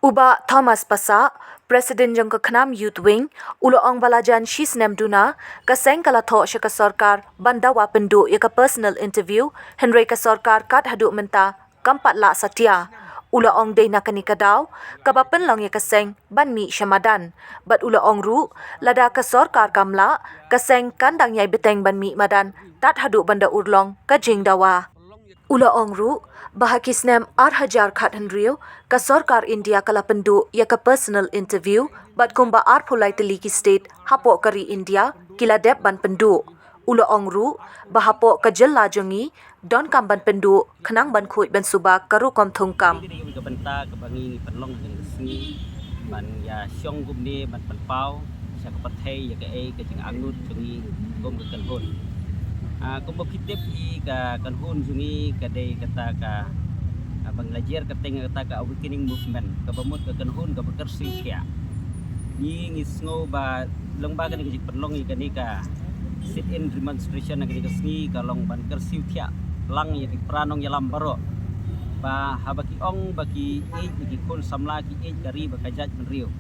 Uba Thomas Pasa, Presiden jang Khanam Youth Wing, ulo ong balajan Shisnem Duna, kaseng kalatho siya ka sarkar, bandawa pendu ya ka personal interview, Henry ka sarkar kat haduk menta, kampat la satya. Ulo ong day na kanikadaw, kabapen lang ya kaseng, banmi siya madan. Bat ulo ong ru, lada ka sarkar kamla, kaseng kandang yay beteng banmi madan, tat haduk banda urlong, kajing dawa. Ula ongru, bahakisnem 8,000 khat Henrio, ka Sarkar India kala pendu ya ka personal interview, bat kumba pulai teliki state, hapo kari India, kila dep ban pendu. Ula ongru, bahapo ka jella jongi, don kam ban pendu, kenang ban kuit ban suba karu kom thungkam. Ka banta ka bangi panlong ng sni ban ya syong gumni ban panpau sa ka pathai ya ka ka jing angut jongi kom ka kanhon. Kung makitip ka kanhun jungi kadai kata ka banglajer kateng kata ka awakening movement kabamut ka kanhun ka bakersi kya ni ngisngo ba longba kan ka perlong ikani ka sit in demonstration nagani ka sngi ka long ban kersi kya lang ya di pranong yalam baro ba habaki ong baki baki kun samla ki kari bakajat menriu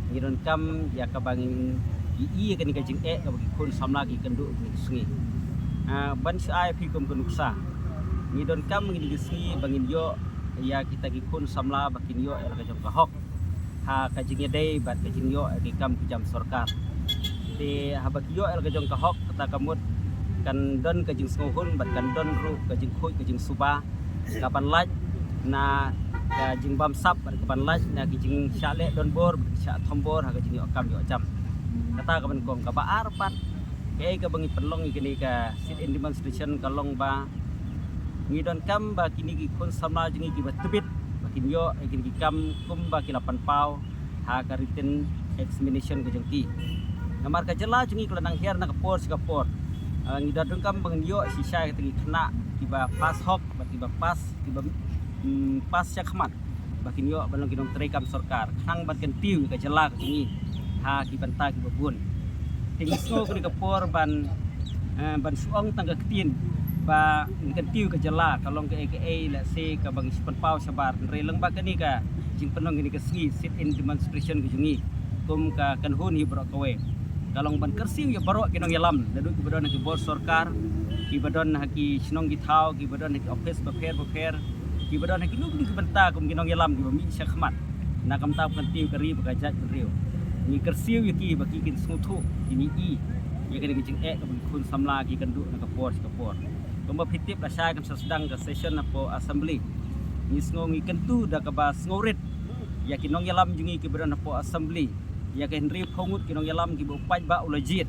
ngiron kam ya ka bangin kan ka jing ka baki kun samla ki kendu ni sngi ban sai pi kum kunuksa ni don kam ngin gisi bangin yo ya kita gikun samla bakin yo el ka jong kahok ha ka jing dei bat ka jing yo ki kam ki jam sarkar te ha bak yo el ka jong kahok kata kamut kan don ka jing sngohun bat kan don ru ka jing khoi ka jing suba kapan laj na ka jing bam sap bat kapan laj na ki jing shale don bor sha thombor ha ka jing yo kam yo jam kata kapan kong ka ba arpat ka bangi penlong ikini ka sit in demonstration kalong ba ngidon kam ba kini ki kun sama jingi ki batbit bakin yo ikini ki kam kum ba kilapan pau ha ka written examination ko jengki namar ka jela jingi kelanang her na kapor sikapor ngidon kam bang yo sisa ka tingi kena tiba pas hok ba tiba pas tiba pas syakmat bakin yo balong kinong trekam sarkar khang bat kan tiu ka jela ka jingi ha ki banta ki babun tingso ko kapor ban suong tangga ketin ba kan tiu ka jala kalong ka la se ka bang sipan pau sabar releng ba kani ka jing penong ni ka sngi sit in demonstration ka jungi kum ka kanhun hi bro kawe kalong ban kersiu ya baro kinong yalam dadu ki badon ki bor sarkar ki badon haki sinong ki thau ki badon ki office baper ki badon haki nu ki banta kum kinong yalam ki mi syakmat na kam tap kan tiu kari bakajat riu ni kersiu yaki baki kin smutu ini ya kena kicing ka kun samla ki kan du na kapor kamba pitip la shay kam sedang ka session apo assembly ni sngongi kentu da ka ba sngorit ya kinong yalam jungi ki beran apo assembly ya ka henry phongut kinong yalam ki bo pai ba ulajit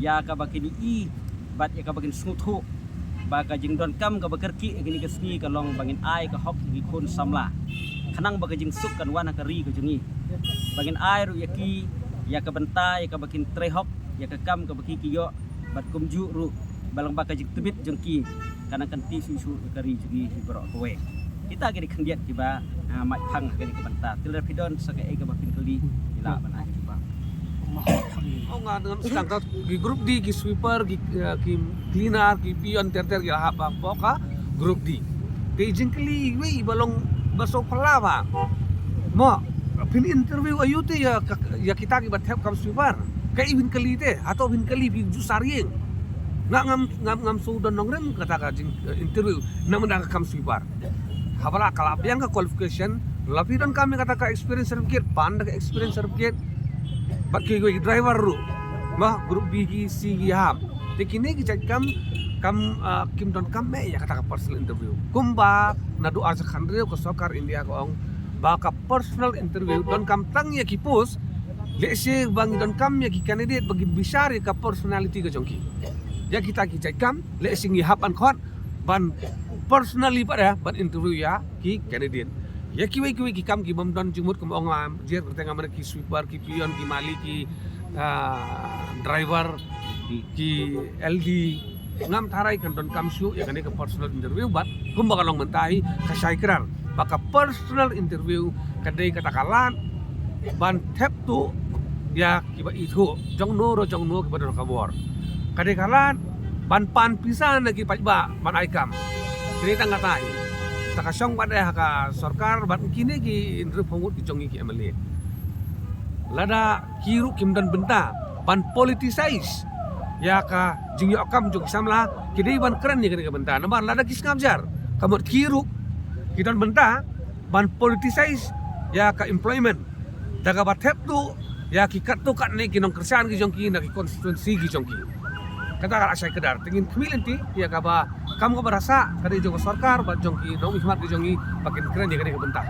ya ka ba kini bat ya ka ba kin smutu ba ka jing don kam ka ba kerki kini ka sngi ka long bangin ai ka hok ki kun samla kanang ba ka jing suk kan wana ka ri ka jungi bangin air yaki ya ka banta ya ka bakin trehok ya ka kam ka baki kiyo bat kumju ru balang baka jik tebit jengki kanang kan ti susu kari jugi hibro kowe kita gini kandiat tiba mai phang gini ka banta tilra pidon sa ka ka bakin kali ila banai tiba oh ngan sedang di grup D ki sweeper ki cleaner ki pion ter ki haba poka grup D te jengkli we balong baso palawa mo pin interview ayute ya kita ki bathep kam sweeper kai win kali te atau win kali bi ju saring ngam sudan nongrem kata ka interview namang kam sweeper habala kalap yang ka qualification lapidan kami kata ka experience certificate panda ka experience certificate baki go driver ru ma grup B ki C ki ham te kini ki kam kim don kam me ya kata ka personal interview kumba nadu asa khandre ko Sarkar India ko ong baka personal interview don kam tang ya ki post lese bang don kam ya ki candidate bagi bisari ka personality ka jongki ya kita ki kam lese ngi hapan khot ban personally pada ban interview ya ki candidate ya ki ki kam ki bam don jumut kum ong jer tengah mana ki sweeper ki pion ki mali ki driver ki LD ngam tarai kan don kam syu ya kan ke personal interview bat kum bakal long mentahi ka syaikrar baka personal interview kadai katakalan ban tap tu ya kiba itu jong no kiba don kabor kadai kalan ban pan pisan lagi pajba ban aikam Kini tangga tai. Takasyong pada haka sarkar bat kini ki indru phongut ki jongi ki amali. Lada kiru kimdan benta ban politicize ya ka jing yokam jong samla kidai ban keren ni kini benta nambar lada kis ngabjar kamut kiru kidan benta ban politicize ya ka employment daga batep tu ya ki kat tu kat ni kinong kerjaan ki jongki na ki konstituensi ki jongki kata kala asai kedar tingin kemilenti ya ka ba kam ka berasa kada jong sarkar ba jongki nong hikmat ki jongi pakin keren ni kini benta.